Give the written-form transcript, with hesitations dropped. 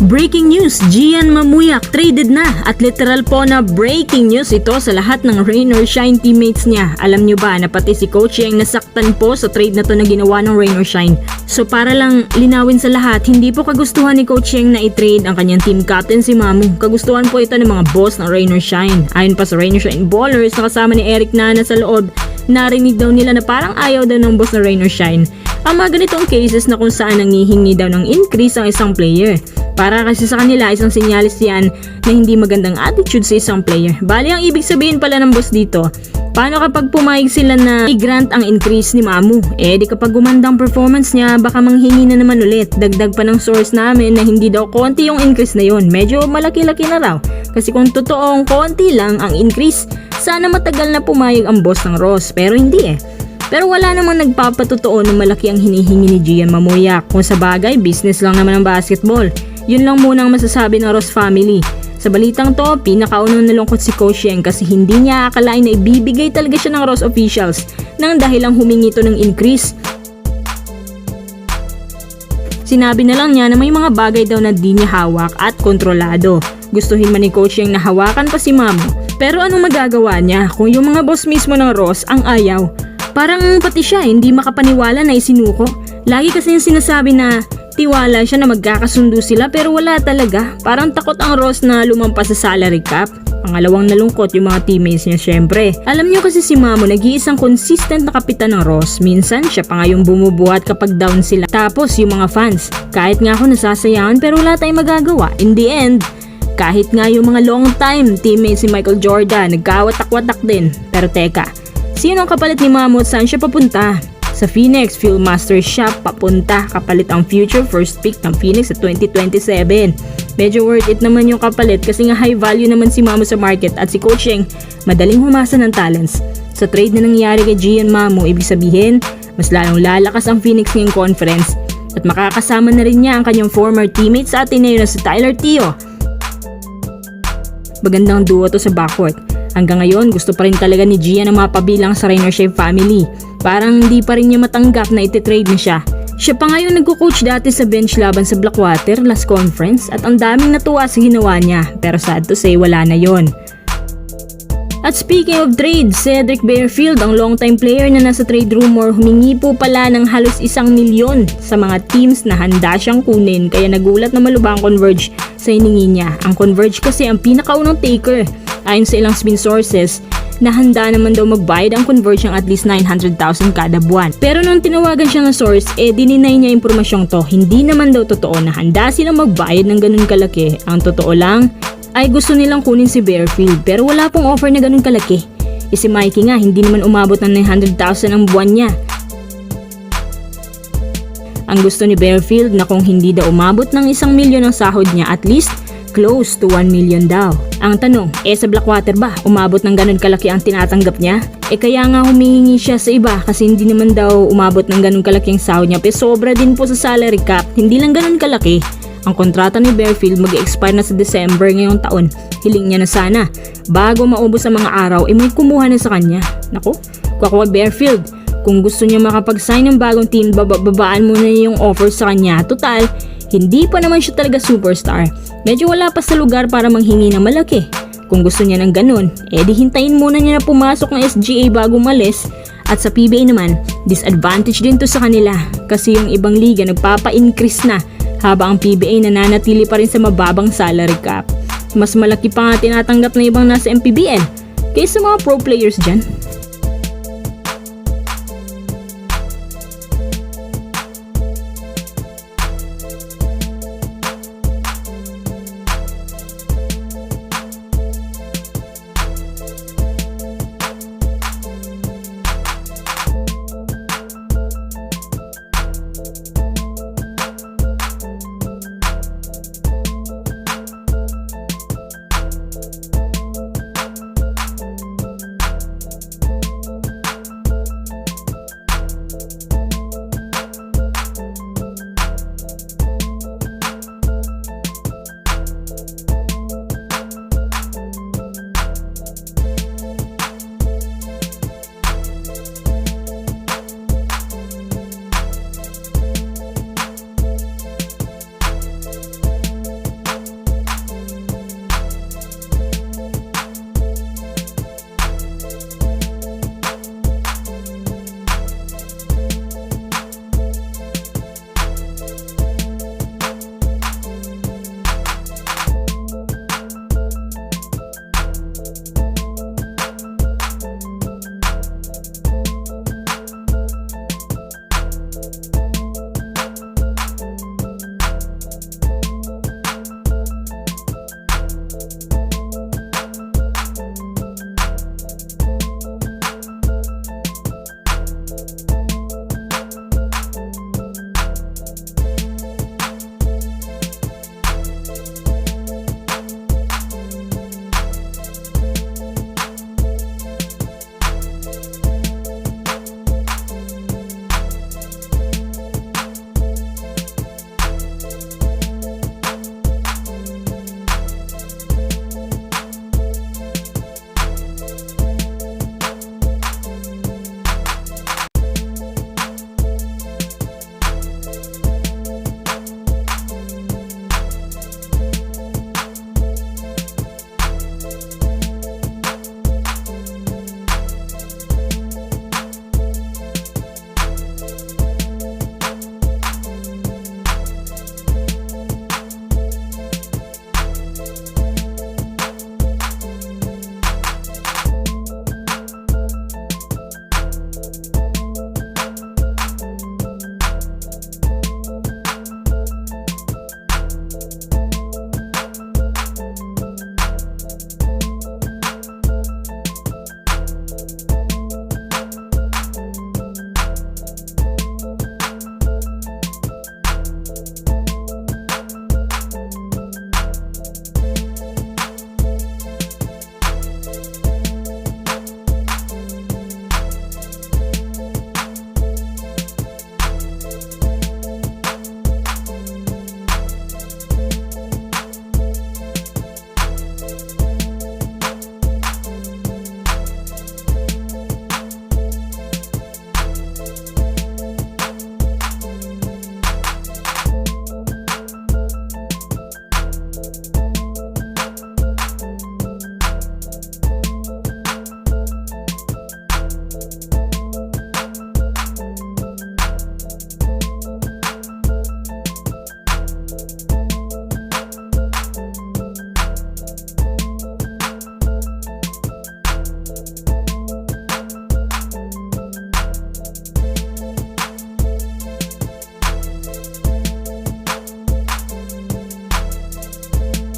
Breaking news, Gian Mamuyak traded na at literal po na breaking news ito sa lahat ng Rain or Shine teammates niya. Alam nyo ba na pati si Coach Yeng nasaktan po sa trade na to na ginawa ng Rain or Shine. So para lang linawin sa lahat, hindi po kagustuhan ni Coach Yeng na i-trade ang kanyang team captain si Mamu. Kagustuhan po ito ng mga boss ng Rain or Shine. Ayon pa sa Rain or Shine Ballers na kasama ni Eric Nana sa loob, narinig daw nila na parang ayaw daw ng boss ng Rain or Shine ang mga ganitong cases na kung saan nangihingi daw ng increase ang isang player. Para kasi sa kanila isang sinyalis yan na hindi magandang attitude sa isang player. Bali ang ibig sabihin pala ng boss dito, paano kapag pumayag sila na i-grant ang increase ni Mamu? Di kapag gumandang performance niya, baka manghingi na naman ulit. Dagdag pa ng source namin na hindi daw konti yung increase na yun. Medyo malaki-laki na raw. Kasi kung totoong konti lang ang increase, sana matagal na pumayag ang boss ng Ross. Pero hindi Pero wala namang nagpapatotoo na malaki ang hinihingi ni Gian Mamuyak. Kung sa bagay, business lang naman ang basketball. Yun lang muna ang masasabi ng Ross family. Sa balitang to, pinakaunang nalungkot si Coach Yeng kasi hindi niya akalain na ibibigay talaga siya ng Ross officials nang dahilang humingi ito ng increase. Sinabi na lang niya na may mga bagay daw na di niya hawak at kontrolado. Gustuhin man ni Coach Yeng na hawakan pa si Mamu. Pero anong magagawa niya kung yung mga boss mismo ng Ross ang ayaw? Parang pati siya hindi makapaniwala na isinuko. Lagi kasi yung sinasabi na tiwala siya na magkakasundo sila pero wala talaga. Parang takot ang Ross na lumampas sa salary cap. Pangalawang nalungkot yung mga teammates niya syempre. Alam niyo kasi si Mamu nag-iisang consistent na kapitan ng Ross. Minsan siya pa nga yung bumubuhat kapag down sila. Tapos yung mga fans, kahit nga ako nasasayangan pero wala tayong magagawa. In the end, kahit nga yung mga long time teammates si Michael Jordan nagkawatak-watak din. Pero teka, sino ang kapalit ni Mamu at saan siya papunta? Sa Phoenix, Philmaster siya papunta. Kapalit ang future first pick ng Phoenix sa 2027. Medyo worth it naman yung kapalit kasi nga high value naman si Mamu sa market at si Coach Yeng madaling humasa ng talents. Sa trade na nangyari kay Gian Mamu, ibig sabihin, mas lalong lalakas ang Phoenix ngayong conference at makakasama na rin niya ang kanyang former teammate sa Ateneo na si Tyler Teo. Magandang duo to sa backcourt. Hanggang ngayon, gusto pa rin talaga ni Gian na mapabilang sa Rain or Shine family. Parang hindi pa rin niya matanggap na iti-trade na siya. Siya pa ngayon nagko-coach dati sa bench laban sa Blackwater last conference at ang daming natuwa sa ginawa niya. Pero sad to say, wala na yon. At speaking of trade, Cedric Barefield, ang long-time player na nasa trade rumor, humingi po pala ng halos 1 milyon sa mga teams na handa siyang kunin kaya nagulat na malubha ang Converge sa hiningi niya. Ang Converge kasi ang pinakaunang taker. Ayon sa ilang spin sources, na handa naman daw magbayad ang Converge ng at least 900,000 kada buwan. Pero nung tinawagan siya ng source, dininay niya impormasyong to. Hindi naman daw totoo na handa silang magbayad ng ganun kalaki. Ang totoo lang ay gusto nilang kunin si Barefield pero wala pong offer na ganun kalaki. Si Mikey nga hindi naman umabot ng 900,000 ang buwan niya. Ang gusto ni Barefield na kung hindi daw umabot ng 1 milyon ang sahod niya, at least close to 1 million daw. Ang tanong, sa Blackwater ba umabot ng ganun kalaki ang tinatanggap niya? Kaya nga humihingi siya sa iba kasi hindi naman daw umabot ng ganun kalaki ang sahod niya. Pero sobra din po sa salary cap, hindi lang ganun kalaki. Ang kontrata ni Barefield mag-expire na sa December ngayong taon. Hiling niya na sana, bago maubos ang mga araw, may kumuha na sa kanya. Naku, Kwakwa Barefield, kung gusto niya makapag-sign ng bagong team, babaan muna niya yung offer sa kanya. Total, hindi pa naman siya talaga superstar. Medyo wala pa sa lugar para manghingi ng malaki. Kung gusto niya ng ganun, di hintayin muna niya na pumasok ng SGA bago umalis. At sa PBA naman, disadvantage din to sa kanila kasi yung ibang liga nagpapa-increase na habang ang PBA nananatili pa rin sa mababang salary cap. Mas malaki pa nga tinatanggap na ibang nasa MPBL kaysa mga pro players dyan.